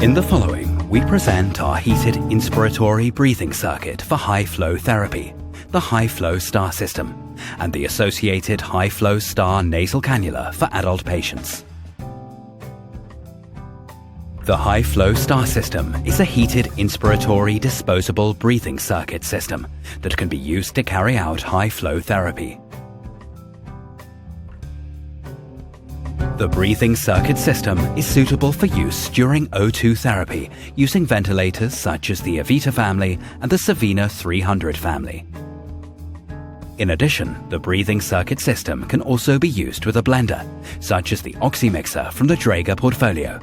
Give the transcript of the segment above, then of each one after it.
In the following, we present our heated inspiratory breathing circuit for high-flow therapy, the High-Flow Star system, and the associated High-Flow Star nasal cannula for adult patients. The High-Flow Star system is a heated inspiratory disposable breathing circuit system that can be used to carry out high-flow therapy. The breathing circuit system is suitable for use during O2 therapy using ventilators such as the Evita family and the Savina 300 family. In addition, the breathing circuit system can also be used with a blender, such as the Oxymixer from the Draeger portfolio.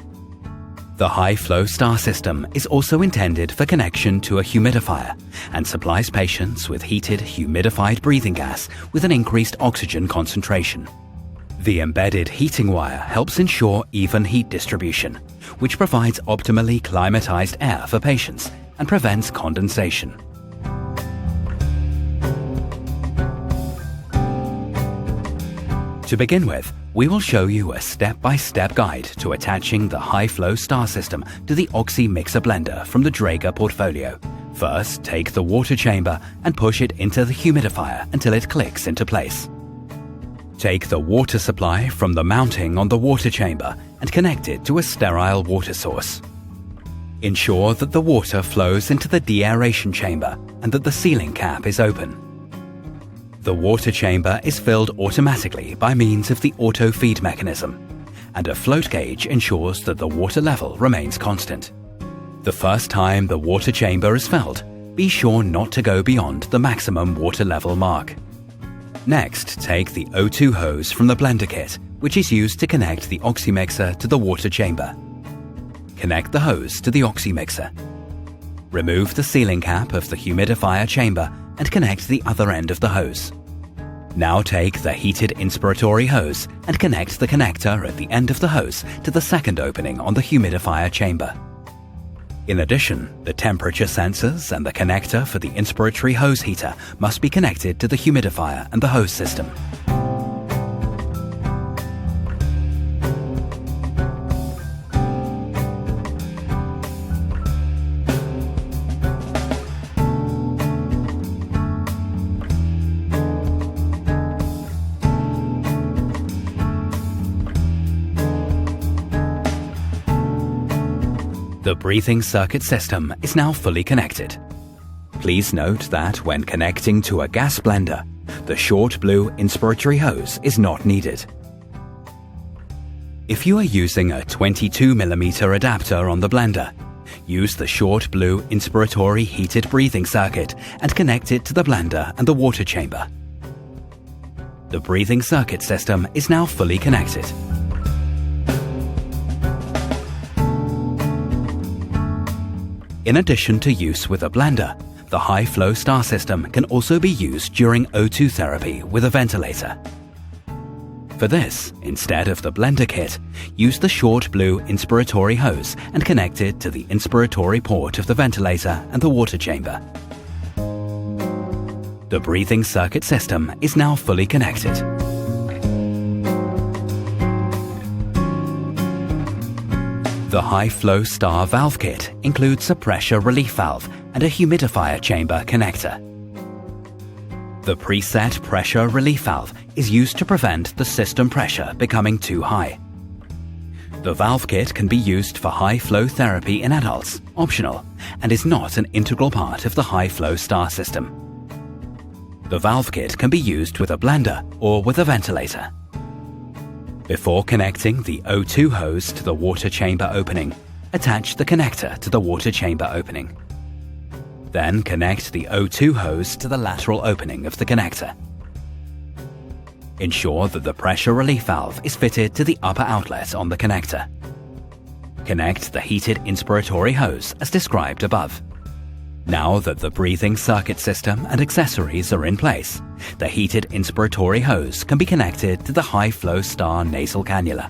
The High-Flow Star system is also intended for connection to a humidifier and supplies patients with heated, humidified breathing gas with an increased oxygen concentration. The embedded heating wire helps ensure even heat distribution, which provides optimally climatized air for patients and prevents condensation. To begin with, we will show you a step-by-step guide to attaching the High-Flow Star system to the Oxymixer blender from the Draeger portfolio. First, take the water chamber and push it into the humidifier until it clicks into place. Take the water supply from the mounting on the water chamber and connect it to a sterile water source. Ensure that the water flows into the deaeration chamber and that the sealing cap is open. The water chamber is filled automatically by means of the auto feed mechanism, and a float gauge ensures that the water level remains constant. The first time the water chamber is filled, be sure not to go beyond the maximum water level mark. Next, take the O2 hose from the blender kit, which is used to connect the Oxymixer to the water chamber. Connect the hose to the Oxymixer. Remove the sealing cap of the humidifier chamber and connect the other end of the hose. Now take the heated inspiratory hose and connect the connector at the end of the hose to the second opening on the humidifier chamber. In addition, the temperature sensors and the connector for the inspiratory hose heater must be connected to the humidifier and the hose system. The breathing circuit system is now fully connected. Please note that when connecting to a gas blender, the short blue inspiratory hose is not needed. If you are using a 22mm adapter on the blender, use the short blue inspiratory heated breathing circuit and connect it to the blender and the water chamber. The breathing circuit system is now fully connected. In addition to use with a blender, the High-Flow Star system can also be used during O2 therapy with a ventilator. For this, instead of the blender kit, use the short blue inspiratory hose and connect it to the inspiratory port of the ventilator and the water chamber. The breathing circuit system is now fully connected. The High-Flow Star valve kit includes a pressure relief valve and a humidifier chamber connector. The preset pressure relief valve is used to prevent the system pressure becoming too high. The valve kit can be used for high-flow therapy in adults, optional, and is not an integral part of the High-Flow Star system. The valve kit can be used with a blender or with a ventilator. Before connecting the O2 hose to the water chamber opening, attach the connector to the water chamber opening. Then connect the O2 hose to the lateral opening of the connector. Ensure that the pressure relief valve is fitted to the upper outlet on the connector. Connect the heated inspiratory hose as described above. Now that the breathing circuit system and accessories are in place, the heated inspiratory hose can be connected to the High-Flow Star nasal cannula.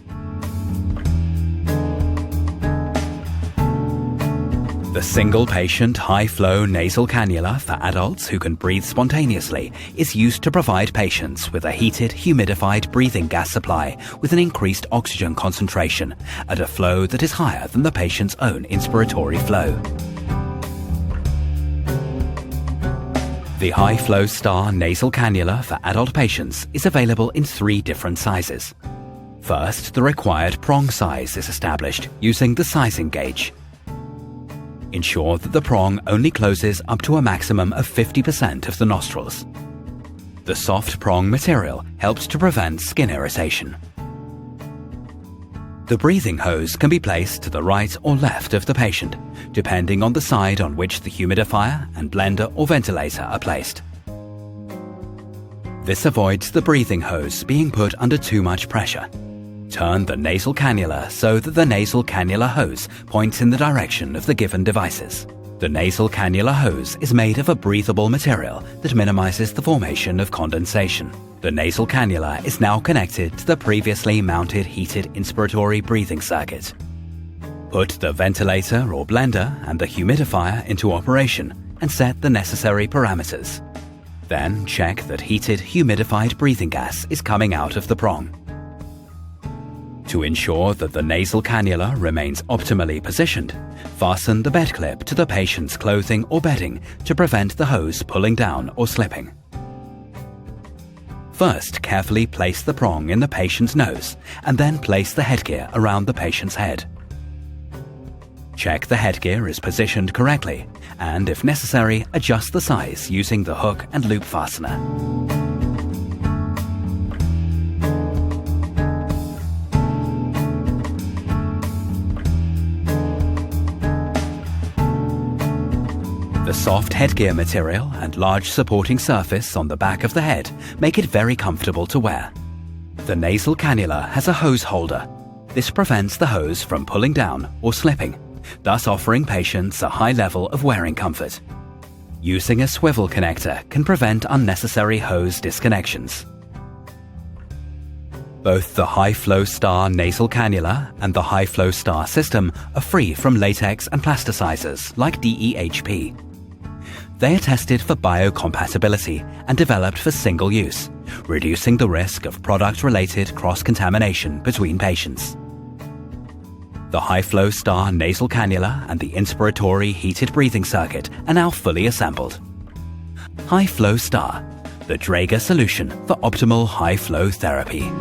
The single-patient high-flow nasal cannula for adults who can breathe spontaneously is used to provide patients with a heated, humidified breathing gas supply with an increased oxygen concentration at a flow that is higher than the patient's own inspiratory flow. The High-Flow Star nasal cannula for adult patients is available in 3 different sizes. First, the required prong size is established using the sizing gauge. Ensure that the prong only closes up to a maximum of 50% of the nostrils. The soft prong material helps to prevent skin irritation. The breathing hose can be placed to the right or left of the patient, depending on the side on which the humidifier and blender or ventilator are placed. This avoids the breathing hose being put under too much pressure. Turn the nasal cannula so that the nasal cannula hose points in the direction of the given devices. The nasal cannula hose is made of a breathable material that minimizes the formation of condensation. The nasal cannula is now connected to the previously mounted heated inspiratory breathing circuit. Put the ventilator or blender and the humidifier into operation and set the necessary parameters. Then check that heated, humidified breathing gas is coming out of the prong. To ensure that the nasal cannula remains optimally positioned, fasten the bed clip to the patient's clothing or bedding to prevent the hose pulling down or slipping. First, carefully place the prong in the patient's nose and then place the headgear around the patient's head. Check the headgear is positioned correctly and, if necessary, adjust the size using the hook and loop fastener. The soft headgear material and large supporting surface on the back of the head make it very comfortable to wear. The nasal cannula has a hose holder. This prevents the hose from pulling down or slipping, thus offering patients a high level of wearing comfort. Using a swivel connector can prevent unnecessary hose disconnections. Both the High-Flow Star nasal cannula and the High-Flow Star system are free from latex and plasticizers like DEHP. They are tested for biocompatibility and developed for single use, reducing the risk of product-related cross-contamination between patients. The High-Flow Star nasal cannula and the inspiratory heated breathing circuit are now fully assembled. High-Flow Star, the Draeger solution for optimal high-flow therapy.